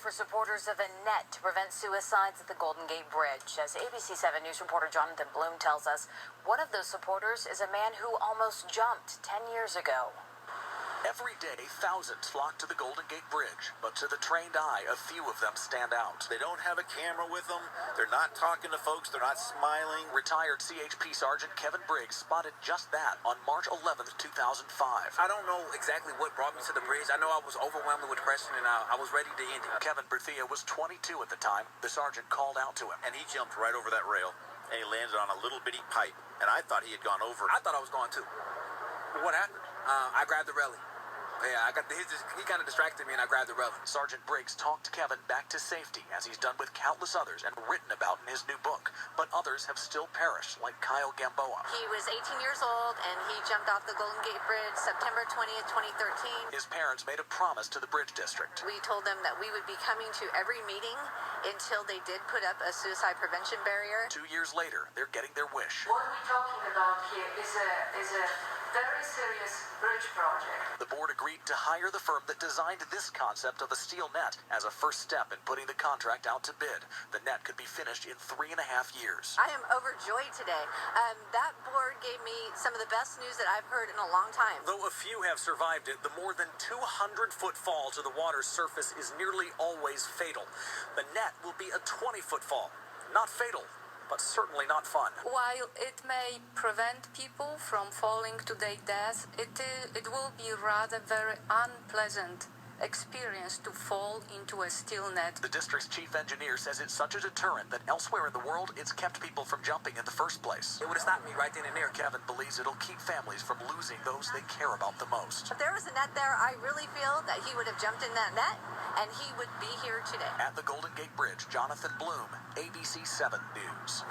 for supporters of a net to prevent suicides at the Golden Gate Bridge. As ABC 7 News reporter Jonathan Bloom tells us, one of those supporters is a man who almost jumped 10 years ago. Every day, thousands flock to the Golden Gate Bridge, but to the trained eye, a few of them stand out. They don't have a camera with them. They're not talking to folks. They're not smiling. Retired CHP Sergeant Kevin Briggs spotted just that on March 11th, 2005. I don't know exactly what brought me to the bridge. I know I was overwhelmed with depression, and I was ready to end it. Kevin Berthier was 22 at the time. The sergeant called out to him. And he jumped right over that rail, and he landed on a little bitty pipe. And I thought he had gone over. I thought I was going too. What happened? I grabbed the railing. Yeah, he kind of distracted me, and I grabbed the railing. Sergeant Briggs talked Kevin back to safety, as he's done with countless others and written about in his new book. But others have still perished, like Kyle Gamboa. He was 18 years old, and he jumped off the Golden Gate Bridge September 20th, 2013. His parents made a promise to the Bridge District. We told them that we would be coming to every meeting until they did put up a suicide prevention barrier. 2 years later, they're getting their wish. What we're talking about here is a very serious bridge project. The board agreed to hire the firm that designed this concept of a steel net as a first step in putting the contract out to bid. The net could be finished in 3.5 years. I am overjoyed today. That board gave me some of the best news that I've heard in a long time. Though a few have survived it, the more than 200-foot fall to the water's surface is nearly always fatal. The net will be a 20-foot fall. Not fatal, but certainly not fun. While it may prevent people from falling to their death, it will be rather very unpleasant experience to fall into a steel net. The district's chief engineer says it's such a deterrent that elsewhere in the world it's kept people from jumping in the first place. It would have stopped me right then and there. Kevin believes it'll keep families from losing those they care about the most. If there was a net there, I really feel that he would have jumped in that net, and he would be here today. At the Golden Gate Bridge, Jonathan Bloom, ABC 7 News.